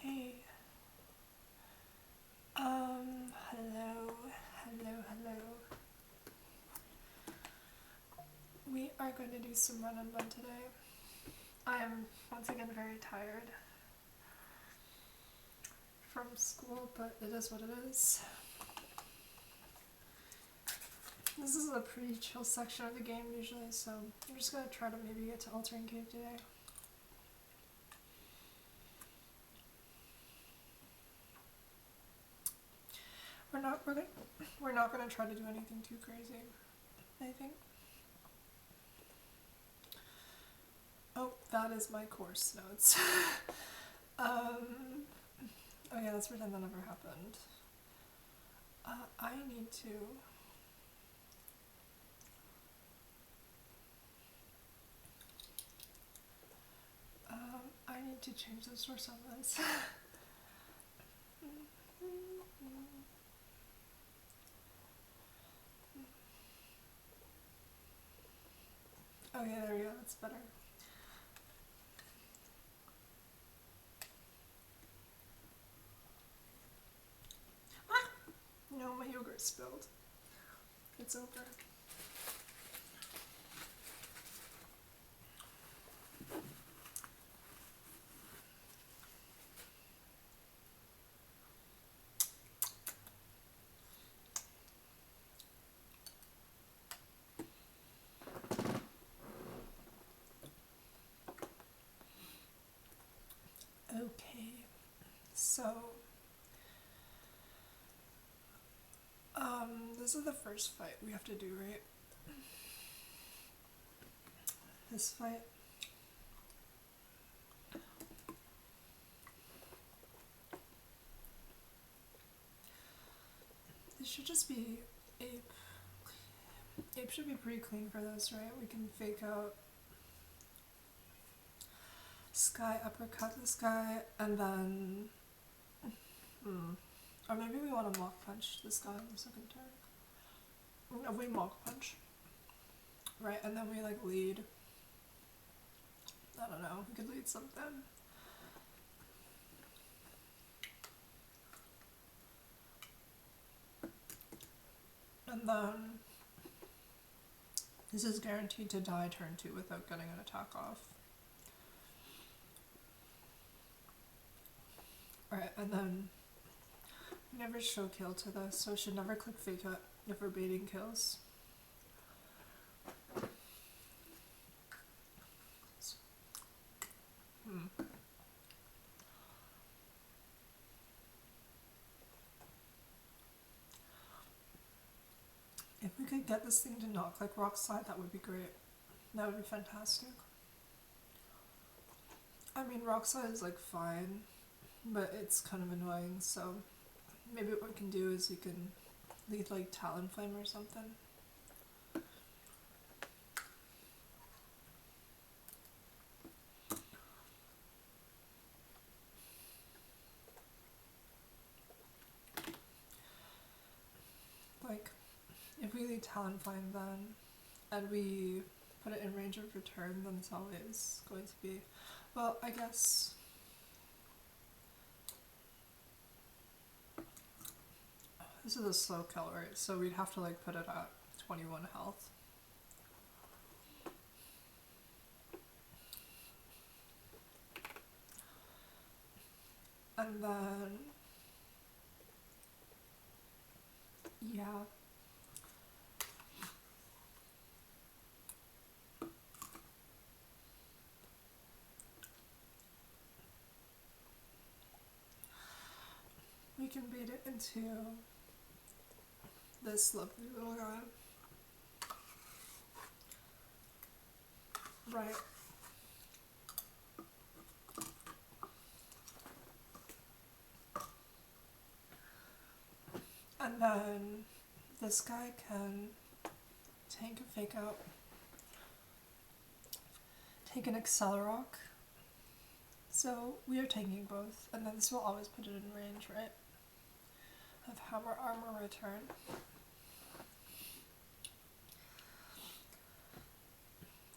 Okay. Hello. We are going to do some run and bun today. I am once again very tired from school, but it is what it is. This is a pretty chill section of the game usually, so I'm just going to try to maybe get to Altering Cave today. We're not going to try to do anything too crazy, I think. Oh, that is my course notes. Okay, let's pretend that never happened. I need to... I need to change the source on this. Okay, there we go, that's better. No, my yogurt spilled. It's over. Okay, so this is the first fight we have to do, right? This fight. This should just be Ape. Ape should be pretty clean for this, right? We can fake out Sky, uppercut this guy, and then... Or maybe we want to mock punch this guy on the second turn. No, we mock punch. Right, and then we like lead. I don't know, we could lead something. And then this is guaranteed to die turn 2 without getting an attack off. Alright, and then we never show kill to this, so we should never click fake out if we're baiting kills. If we could get this thing to not click rock slide, that would be great. That would be fantastic. I mean, rock slide is like fine, but it's kind of annoying, so maybe what we can do is we can lead like Talonflame or something. Like, if we lead Talonflame then, and we put it in range of return, then it's always going to be, well, I guess... This is a slow kill, right? So we'd have to like put it at 21 health. And then... yeah. We can bait it into this lovely little guy. Right. And then this guy can tank a fake out, take an Accelerock. So we are taking both, and then this will always put it in range, right? Of Hammer Armor return.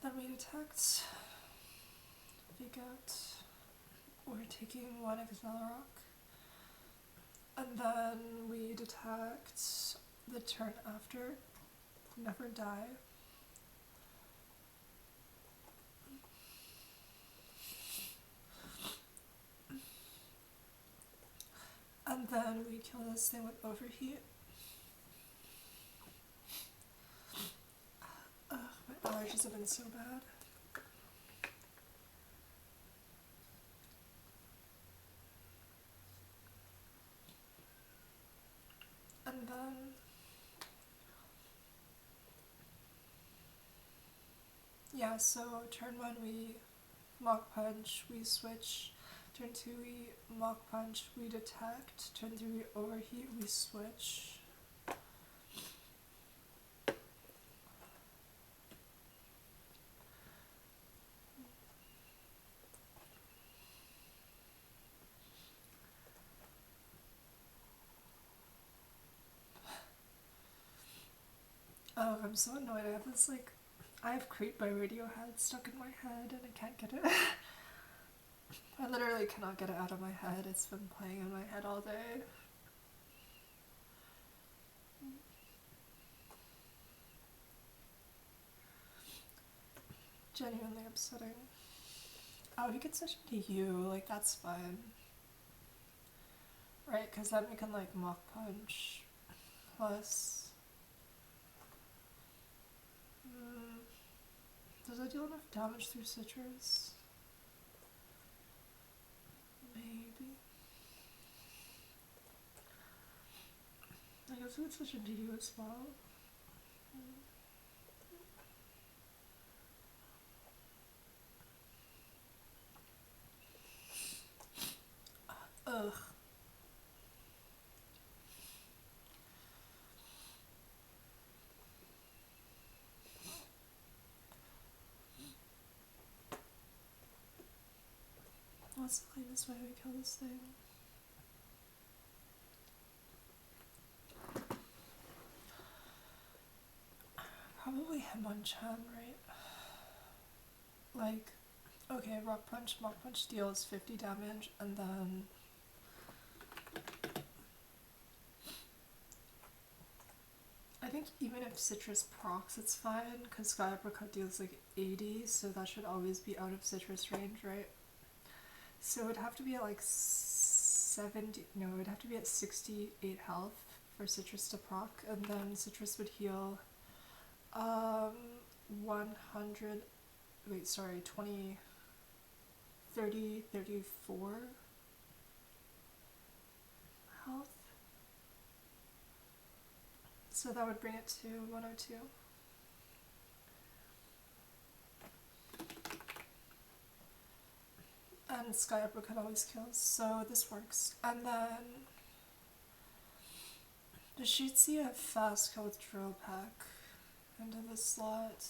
Then we detect, fake out, we're taking one Accelerock, and then we detect the turn after, Never Die. And then we kill this thing with Overheat. Ugh, my allergies have been so bad. And then yeah, so turn 1 we Mach Punch, we switch. Turn 2 we Mach Punch, we detect. Turn 3 we Overheat, we switch. Oh, I'm so annoyed. I have this I have Creep by Radiohead stuck in my head and I can't get it. I literally cannot get it out of my head. It's been playing in my head all day. Genuinely upsetting. Oh, he could switch into you, that's fine. Right, because then we can Mach Punch. Plus... does it deal enough damage through Citrus? Maybe. I guess we could switch into you as well. Ugh. What's the cleanest way we kill this thing? Probably Hitmonchan, right? Okay, Rock Punch, Mach Punch deals 50 damage, and then... I think even if Citrus procs, it's fine, because Sky Uppercut deals 80, so that should always be out of Citrus range, right? So it would have to be at 70, no, it would have to be at 68 health for Citrus to proc, and then Citrus would heal 100, wait, sorry, 20, 30, 34 health. So that would bring it to 102. And Sky Uppercut always kills, so this works. And then... does Sheetsy have fast kill with Drill Pack into the slot?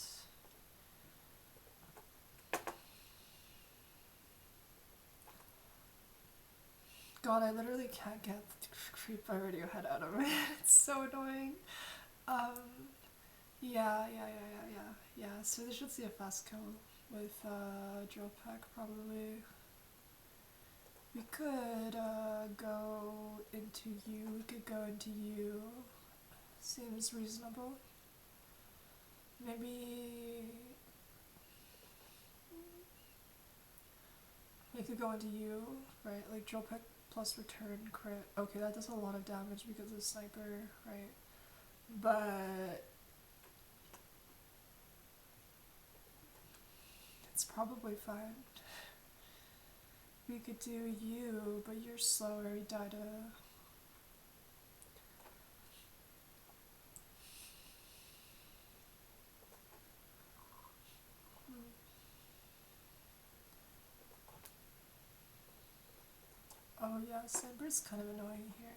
God, I literally can't get Creep by Radiohead out of it. It's so annoying. Yeah. So they should see a fast kill with Drill Pack probably. We could go into you. We could go into you. Seems reasonable. Maybe we could go into you, right? Drill Pack plus return crit. Okay, that does a lot of damage because of Sniper, right? But it's probably fine. We could do you, but you're slower. You died Oh yeah, Sniper's kind of annoying here.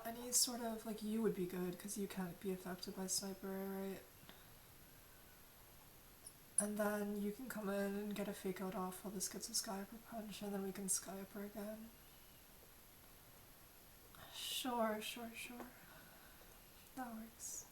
Any sort of, you would be good, because you can't be affected by Sniper, right? And then you can come in and get a fake out off while this gets a Sky Upper Punch, and then we can Sky Upper again. Sure. That works.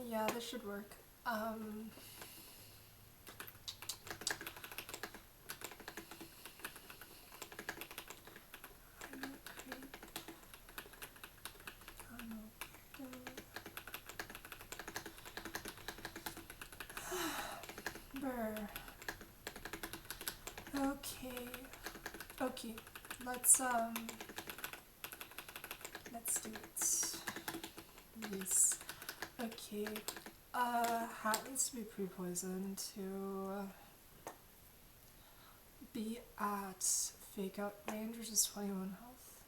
Yeah, this should work. Okay. Okay. Let's do it. Yes. Okay. Hat needs to be pre-poisoned to be at fake out range, which is 21 health.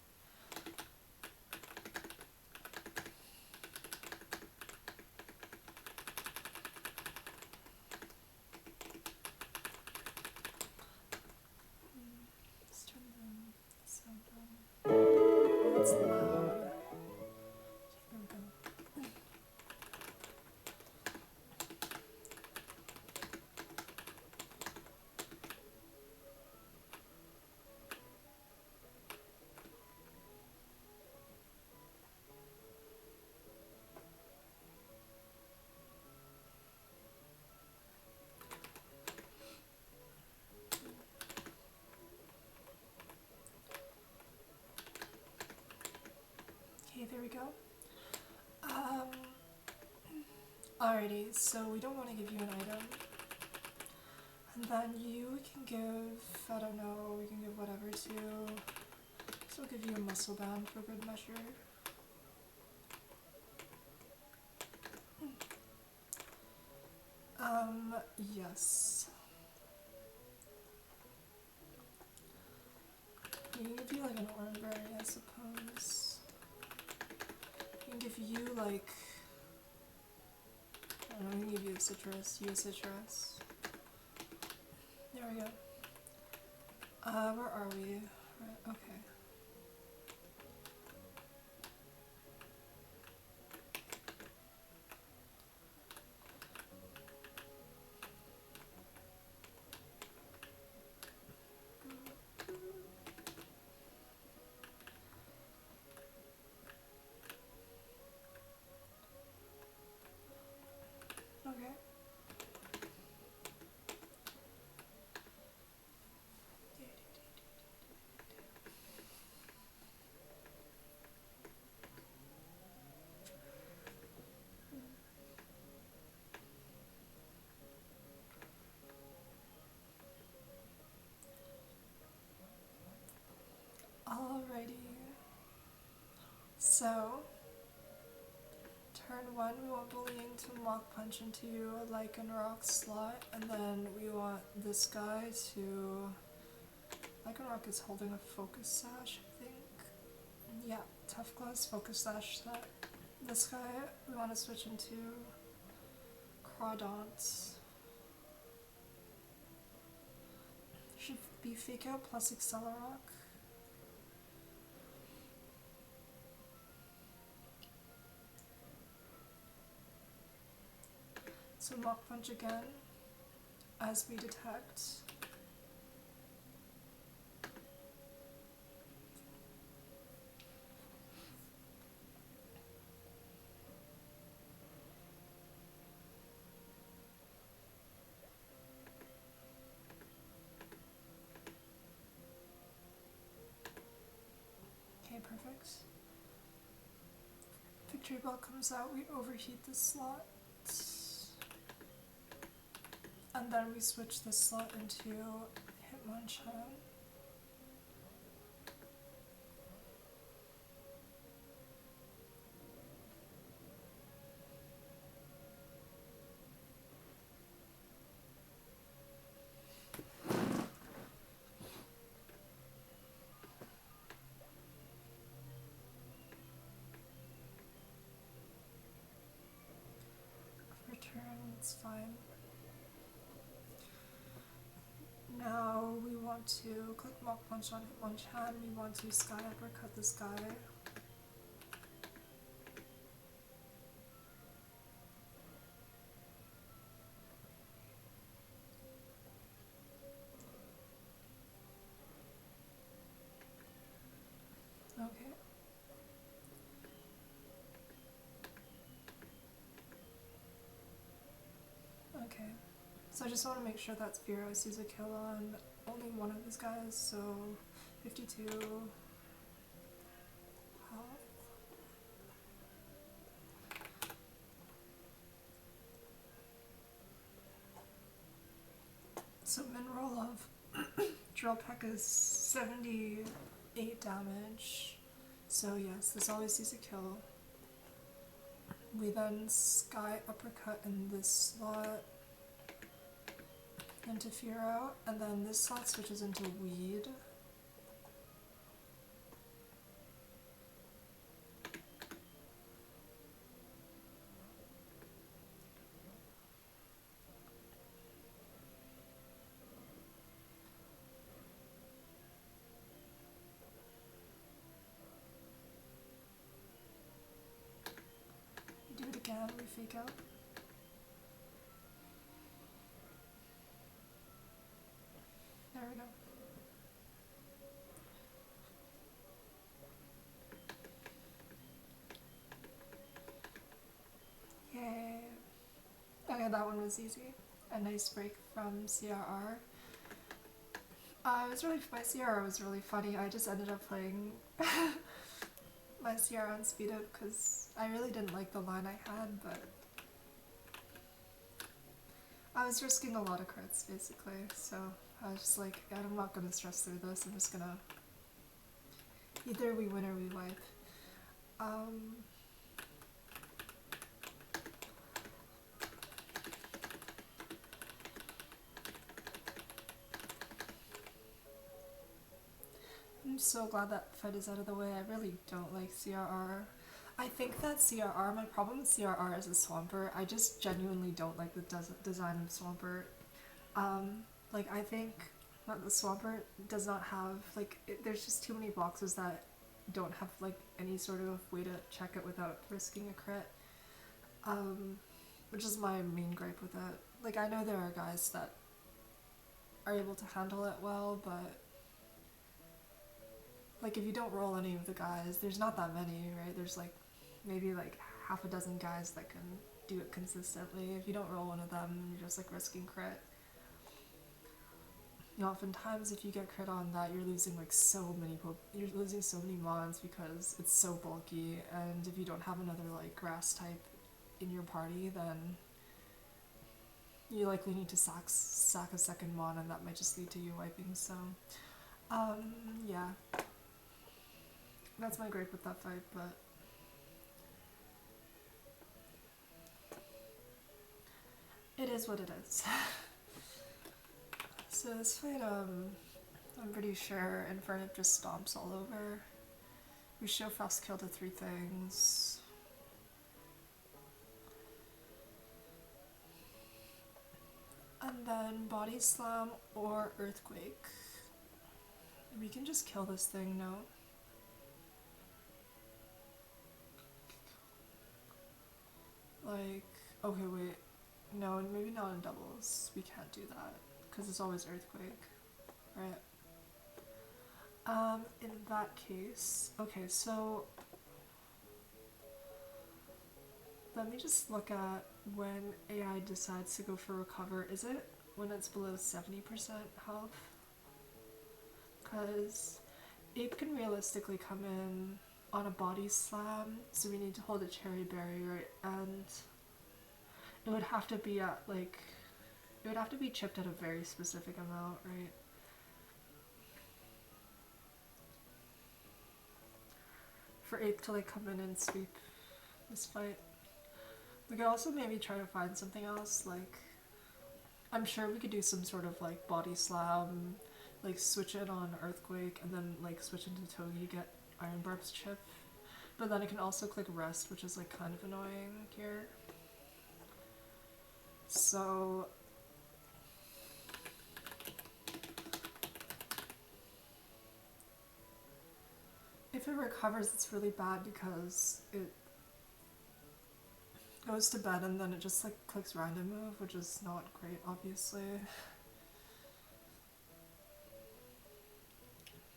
Let's turn the sound on. That's loud. There we go. Okay, there we go. Alrighty, so we don't want to give you an item. And then you can give, I don't know, we can give whatever to, so we'll give you a muscle band for good measure. Yes. We can give you like an orangeberry, I suppose. We can give you like, I don't know, we can give you a citrus, you a citrus. There we go. Where are we? Right, okay. Okay. Alrighty. So, turn 1 we want bullying to mock punch into like a rock slot, and then we want this guy to, Lycanroc is holding a focus sash, I think. Yeah, Tough Claws focus sash that. This guy we want to switch into Crawdont. Should be Fake Out plus Accelerock. So Mock Punch again as we detect. Okay, perfect. Victory Bell comes out, we overheat the slot. And then we switch this slot into Hitmonchan. Return, it's fine. Now we want to click Mock Punch on Hitmonchan, we want to Sky Uppercut this guy. Okay. Okay. So I just want to make sure that Spearow sees a kill on only one of these guys, so 52 health. So min roll of Drill Peck is 78 damage. So yes, this always sees a kill. We then Sky Uppercut in this slot into Fearow, and then this slot switches into Weed. Do it again, we fake out. There we go. Yay. Okay, that one was easy. A nice break from CRR. My CRR was really funny. I just ended up playing my CRR on speed up because I really didn't like the line I had, but I was risking a lot of crits basically, so I was just like, I'm not gonna stress through this, I'm just gonna either we win or we wipe. I'm so glad that fight is out of the way. I really don't like CRR. I think that CRR, my problem with CRR is a Swampert. I just genuinely don't like the design of Swampert. Like, I think that the Swampert does not have, like, there's just too many boxes that don't have, like, any sort of way to check it without risking a crit. Which is my main gripe with it. Like, I know there are guys that are able to handle it well, but like, if you don't roll any of the guys, there's not that many, right? There's like maybe like half a dozen guys that can do it consistently. If you don't roll one of them, you're just like risking crit. You know, oftentimes if you get crit on that, you're losing like so many mons because it's so bulky, and if you don't have another like grass type in your party, then you likely need to sack a second mon, and that might just lead to you wiping. So yeah, that's my gripe with that fight, but it is what it is. So this fight, I'm pretty sure Infernip just stomps all over. We show fast kill to 3 things. And then Body Slam or Earthquake. We can just kill this thing, no? Like, okay, wait. No, maybe not in doubles. We can't do that, because it's always Earthquake, right? In that case, okay, so let me just look at when AI decides to go for Recover. Is it when it's below 70% health? Because Ape can realistically come in on a Body Slam, so we need to hold a Cherry Berry, right? And it would have to be at, like, it would have to be chipped at a very specific amount, right? For Ape to, like, come in and sweep this fight. We could also maybe try to find something else, like, I'm sure we could do some sort of, like, Body Slam, like, switch it on Earthquake, and then, like, switch into Togi, get Iron Barb's chip. But then I can also click Rest, which is, like, kind of annoying here. So if it recovers, it's really bad because it goes to bed and then it just like clicks random move, which is not great, obviously.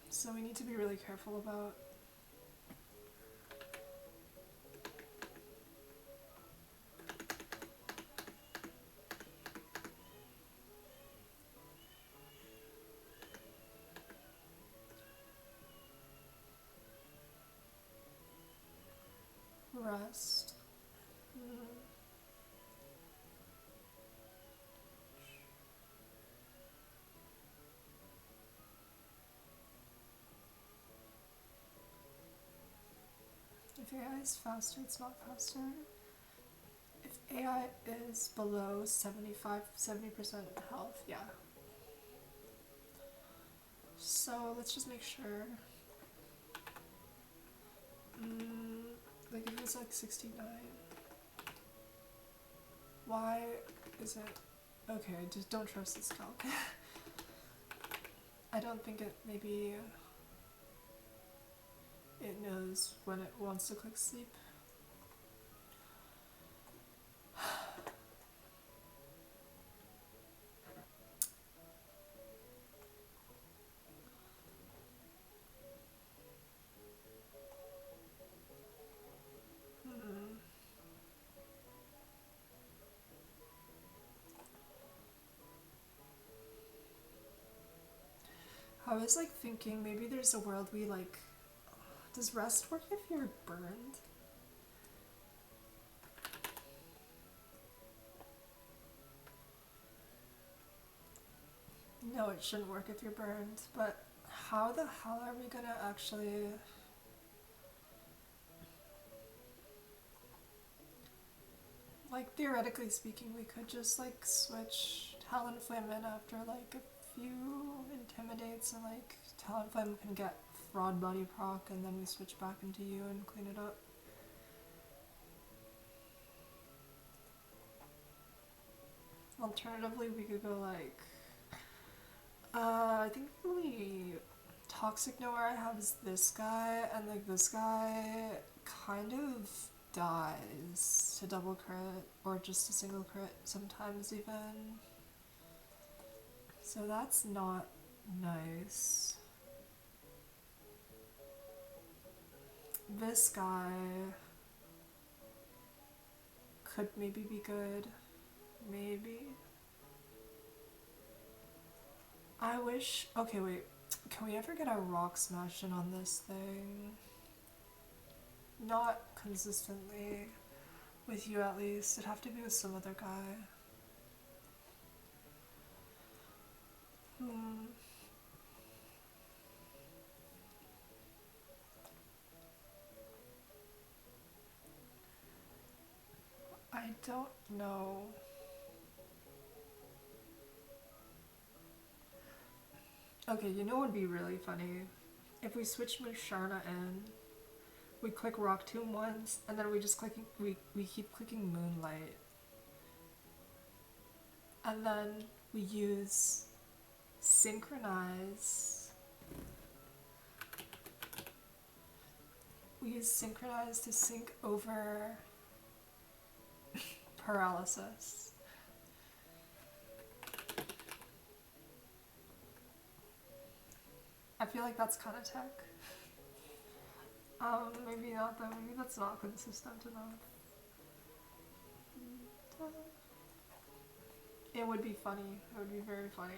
So we need to be really careful about. rest. If AI is faster, it's not faster. If AI is below 70% health, yeah. So let's just make sure. Like if it's like 69. Why is it? Okay, just don't trust this calc. I don't think it, maybe it knows when it wants to click sleep. I was like thinking maybe there's a world we like. Does rest work if you're burned? No, it shouldn't work if you're burned, but how the hell are we gonna actually... Like, theoretically speaking, we could just like switch Talonflame in after like a few intimidates and like Talonflame can get fraud body proc and then we switch back into you and clean it up. Alternatively, we could go like... I think the only toxic nowhere I have is this guy, and like this guy kind of dies to double crit, or just a single crit sometimes even. So that's not nice. This guy could maybe be good. Maybe. I wish... Okay, wait. Can we ever get a rock smash in on this thing? Not consistently. With you at least. It'd have to be with some other guy. I don't know. Okay, you know what would be really funny? If we switch Musharna in, we click Rock Tomb once, and then we just we keep clicking Moonlight. And then we use Synchronize. We use Synchronize to sync over Paralysis. I feel like that's kind of tech. Maybe not though, maybe that's not consistent enough. It would be funny, it would be very funny.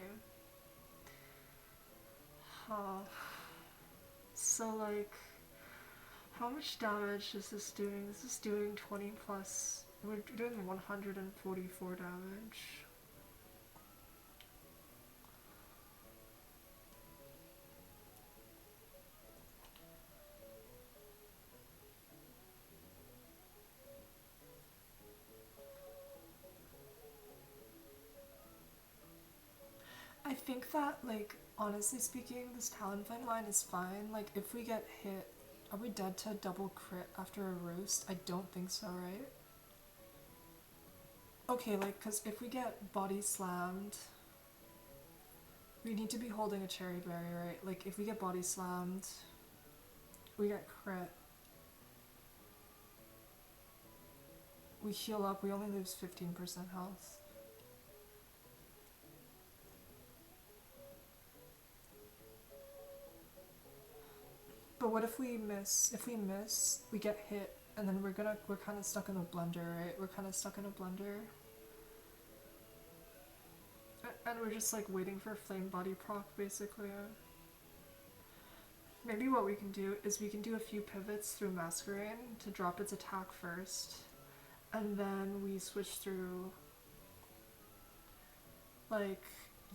So like, how much damage is this doing? This is doing 20 plus, we're doing 144 damage. I think that, like, honestly speaking, this Talonflame line is fine. Like, if we get hit, are we dead to double crit after a roost? I don't think so, right? Okay, like, because if we get body slammed, we need to be holding a cherry berry, right? Like, if we get body slammed, we get crit. We heal up, we only lose 15% health. But what if we miss? If we miss, we get hit, and then we're kind of stuck in a blender, right? We're kind of stuck in a blender. And we're just like waiting for flame body proc, basically. maybe what we can do is we can do a few pivots through Masquerade to drop its attack first, and then we switch through, like,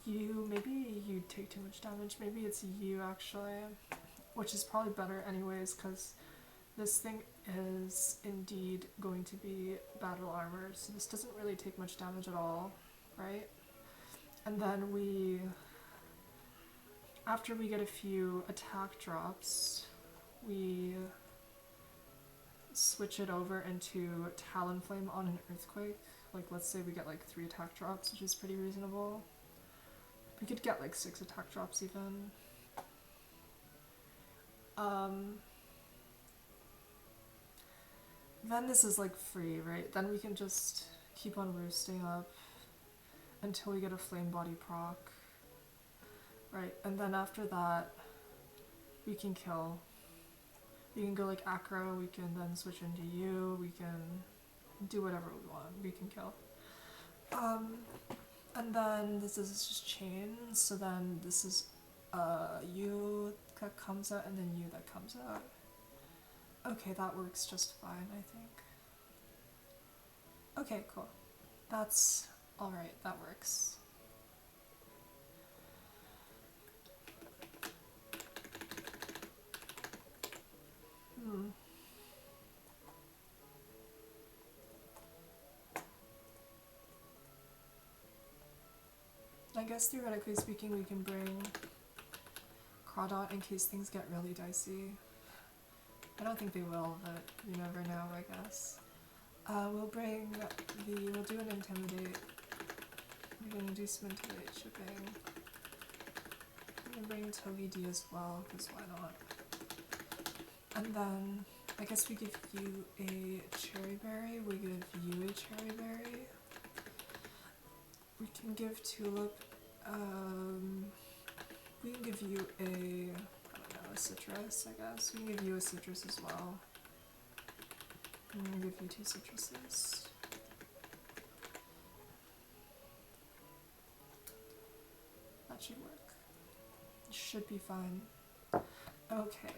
you, maybe you take too much damage, maybe it's you actually, which is probably better anyways, because this thing is indeed going to be battle armor, so this doesn't really take much damage at all, right? And then we, after we get a few attack drops, we switch it over into Talonflame on an Earthquake. Like, let's say we get like 3 attack drops, which is pretty reasonable. We could get like 6 attack drops even. Then this is like free, right? Then we can just keep on roosting up until we get a Flame Body proc. Right, and then after that, we can kill. We can go like Acro, we can then switch into you, we can do whatever we want, we can kill. And then this is just chain, so then this is you that comes out and then you that comes out. Okay, that works just fine, I think. Okay, cool. That's alright, that works. I guess theoretically speaking we can bring Crawdot in case things get really dicey. I don't think they will, but you never know, I guess. We'll do an Intimidate. We're gonna do some Intimidate shipping. I'm gonna bring Togi D as well, because why not? And then, I guess we give you a Cherry Berry, we give you a Cherry Berry. We can give Tulip, we can give you a citrus, I guess. We can give you a citrus as well. I'm gonna give you 2 citruses. That should work. Should be fine. Okay.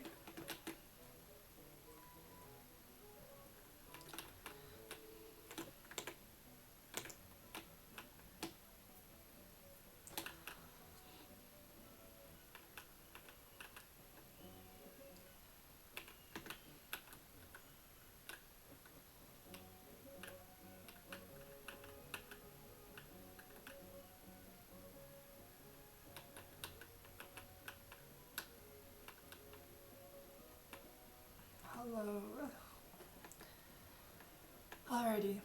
Hello. Alrighty.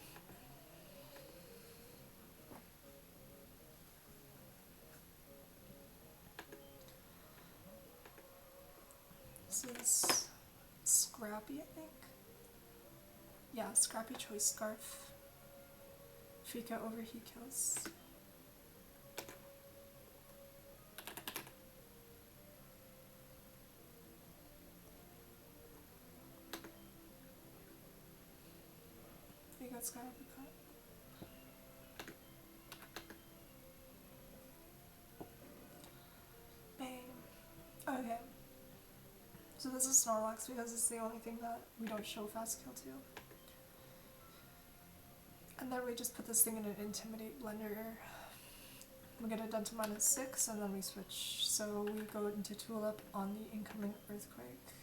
This is Scrappy, I think? Yeah, Scrappy Choice Scarf. Freak out over he kills. You got Sky Uppercut. Bang. Okay. So this is Snorlax because it's the only thing that we don't show fast kill to. And then we just put this thing in an Intimidate blender. We get it down to -6 and then we switch. So we go into Tulip on the incoming Earthquake.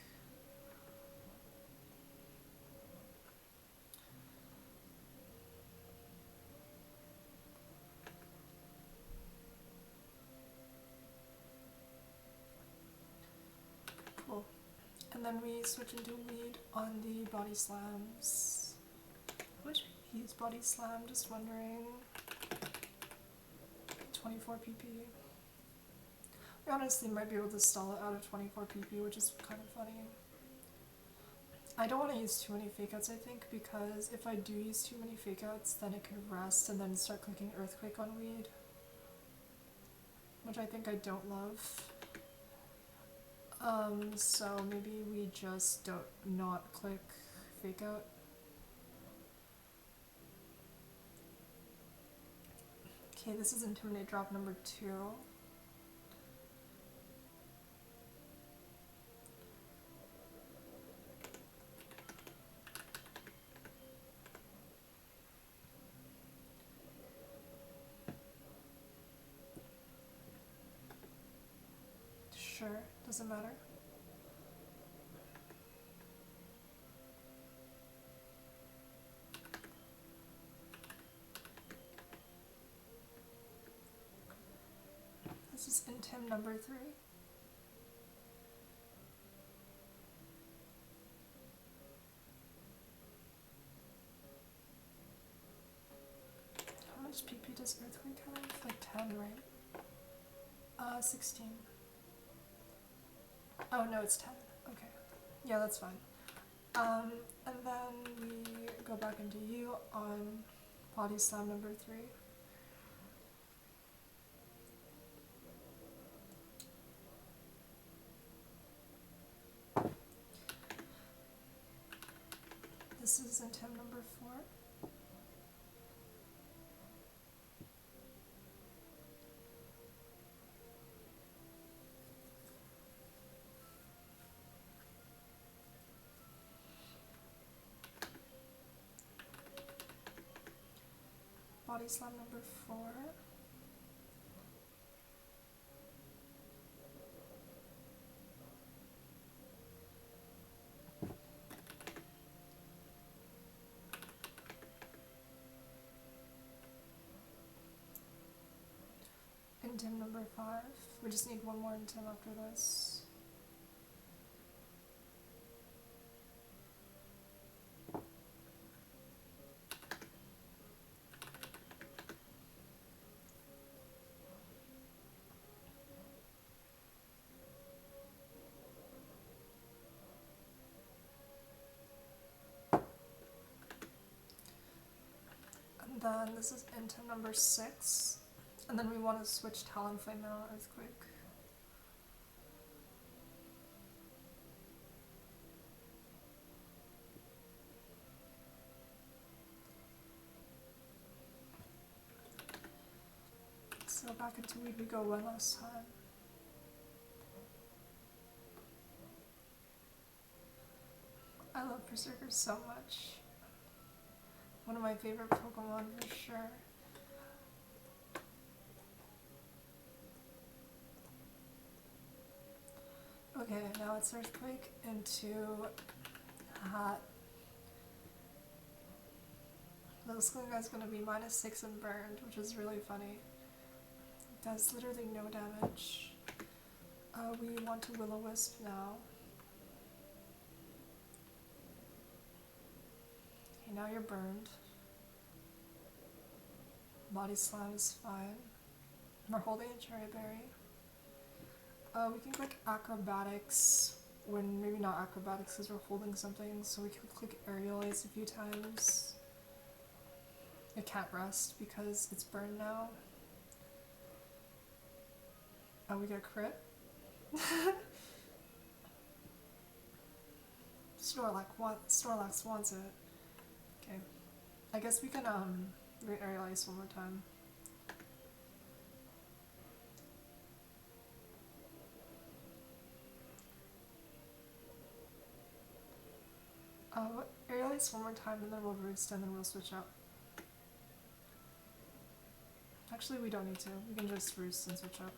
Cool. And then we switch into Weed on the Body Slams. Which we use Body Slam, just wondering. 24 PP. We honestly might be able to stall it out of 24 PP, which is kind of funny. I don't want to use too many fake outs, I think, because if I do use too many fake outs, then it can rest and then start clicking Earthquake on Weed. Which I think I don't love. So maybe we just don't not click fake out. Okay, this is Intimidate drop number 2. Sure, doesn't matter. This is intim number 3. How much PP does earthquake have? Like 10, right? 16. Oh no, it's 10. Okay. Yeah, that's fine. And then we go back into U on body slam number 3. This is intim number 4. Body slam number 4. Intim number 5. We just need one more intim after this. And then this is intim number 6. And then we want to switch Talonflame now on Earthquake. So back into weed we go one last time. I love Berserker so much. One of my favorite Pokemon for sure. Okay, now it's Earthquake into Hat. This guy's gonna be -6 and burned, which is really funny. Does literally no damage. We want to Will-O-Wisp now. Okay, now you're burned. Body Slam is fine. We're holding a Cherry Berry. We can click Acrobatics, when maybe not Acrobatics because we're holding something, so we can click Aerial Ace a few times. It can't rest because it's burned now. Oh, we get a crit? Snorlax wants it. Okay. I guess we can read Aerial Ace one more time. Aerial Ace one more time and then we'll roost and then we'll switch out. Actually, we don't need to. We can just roost and switch out.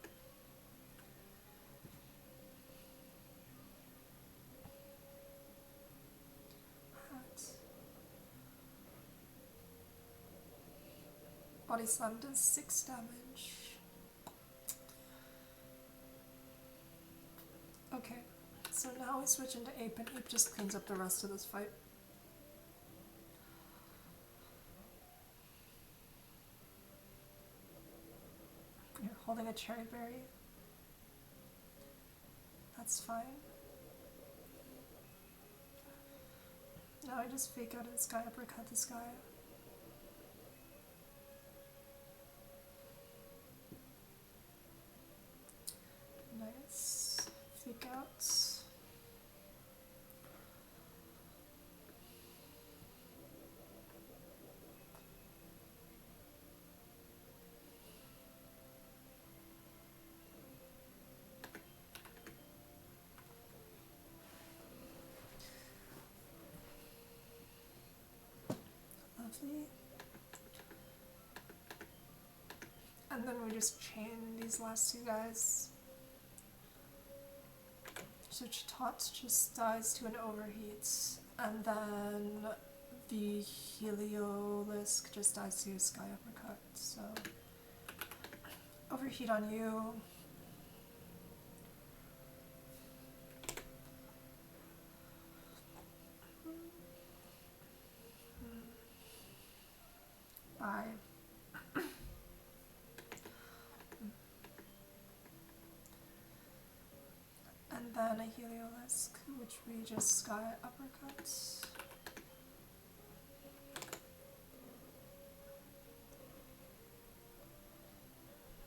Body Slam does 6 damage. Okay, so now we switch into Ape, and Ape just cleans up the rest of this fight. You're holding a Cherry Berry. That's fine. Now I just fake out this guy, uppercut this guy. Nice. Fake outs. Lovely. And then we just chain these last two guys. So Chitot just dies to an overheat, and then the Heliolisk just dies to a Sky Uppercut, so overheat on you. Bye. And then a Heliolisk, which we just Sky Uppercut.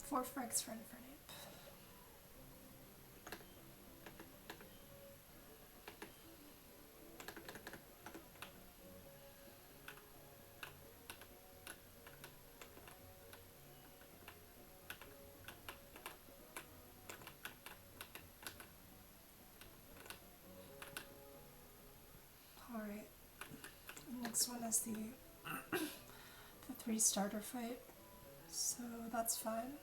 Four frags for Infernape. Alright, next one is the 3 starter fight, so that's fine.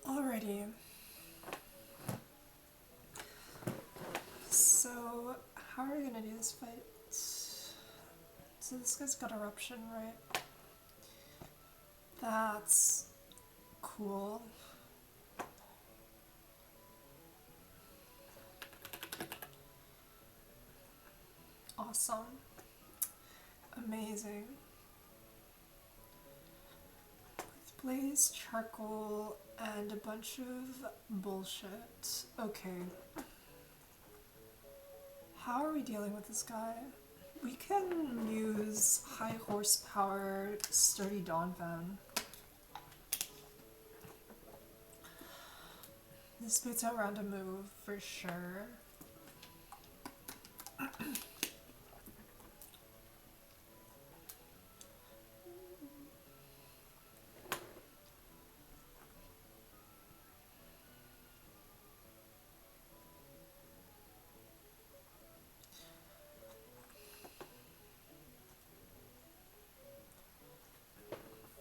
Alrighty. So, how are we gonna do this fight? So this guy's got Eruption, right? That's cool. Awesome. Amazing. With Blaze, Charcoal, and a bunch of bullshit. Okay. How are we dealing with this guy? We can use high horsepower, sturdy Donphan. This boots out random move for sure.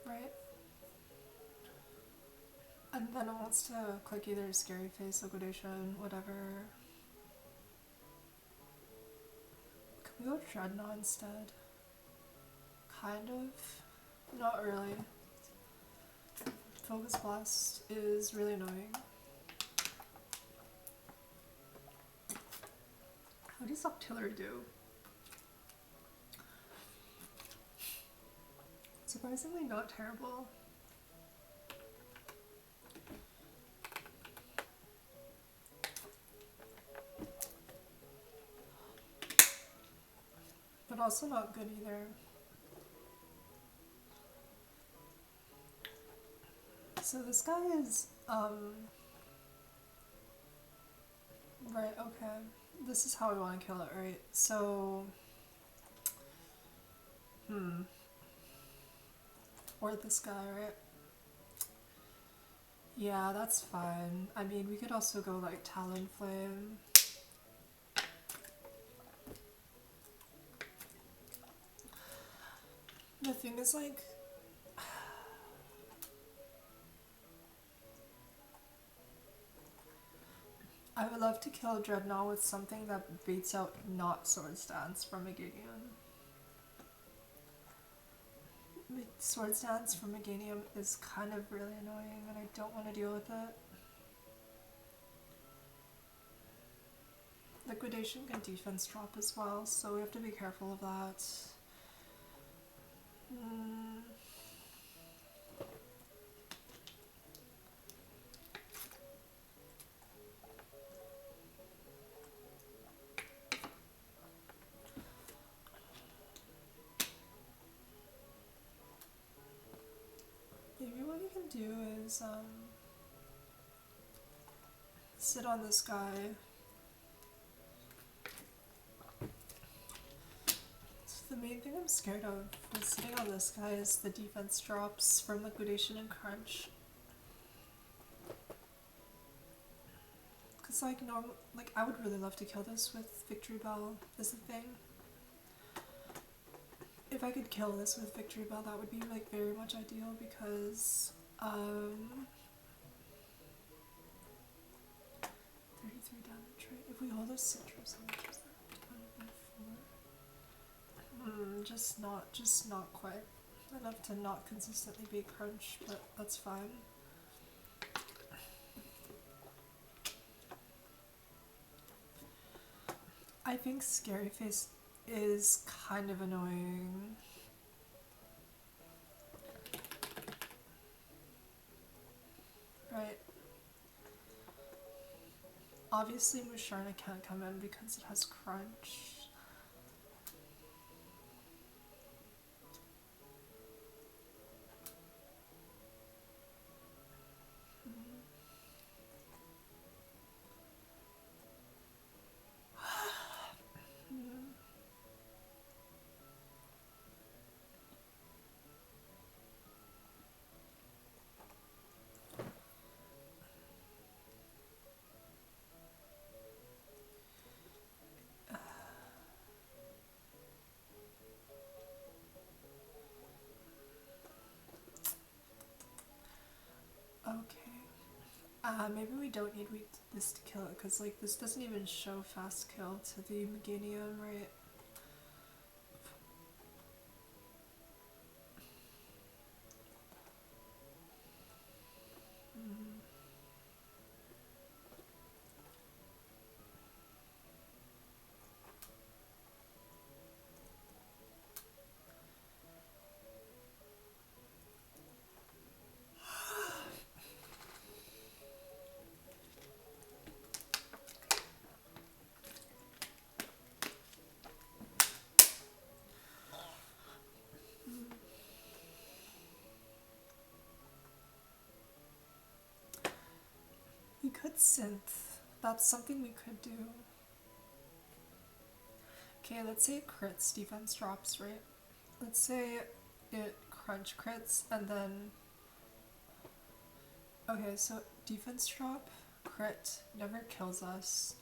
Right? And then it wants to click either Scary Face, Liquidation, whatever. Can we go Dreadnought instead? Kind of. Not really. Focus Blast is really annoying. How does Octillery do? Surprisingly not terrible. But also not good either. So this guy is, right, okay. This is how we want to kill it, right? So, or this guy, right? Yeah, that's fine. I mean, we could also go like Talonflame. The thing is, like, I would love to kill Dreadnought with something that beats out not Swords Dance from Meganium. Swords Dance from Meganium is kind of really annoying and I don't want to deal with it. Liquidation can defense drop as well, so we have to be careful of that. Maybe what you can do is sit on this guy. So the main thing I'm scared of with sitting on this guy is the defense drops from Liquidation and Crunch. Cause like like I would really love to kill this with Victory Bell is the thing. If I could kill this with Victory Bell, that would be like very much ideal because 33 damage, right? If we hold a citrus, how much is that? Divided by 4. Just not quite enough to not consistently be crunch, but that's fine. I think Scary Face is kind of annoying. Right. Obviously Musharna can't come in because it has crunch. Okay. Maybe we don't need this to kill it, because like this doesn't even show fast kill to the Meganium, right? We could synth. That's something we could do. Okay, let's say it crits, defense drops, right? Let's say it crunch crits, and then... Okay, so defense drop, crit, never kills us.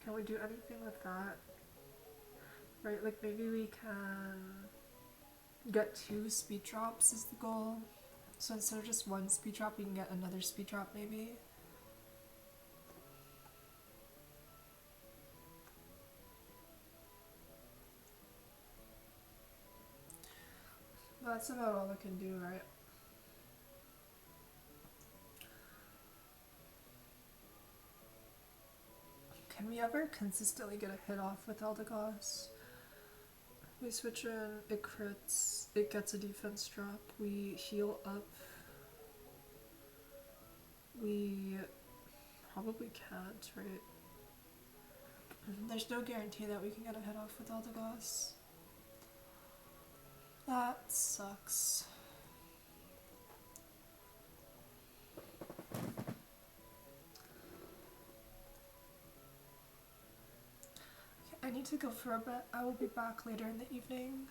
Can we do anything with that? Right, like maybe we can get 2 speed drops is the goal. So instead of just 1 speed drop, we can get another speed drop maybe. That's about all I can do, right? Can we ever consistently get a hit off with Eldegoss? We switch in, it crits, it gets a defense drop, we heal up. We probably can't, right? There's no guarantee that we can get a hit off with Eldegoss. That sucks. Okay, I need to go for a bit. I will be back later in the evening.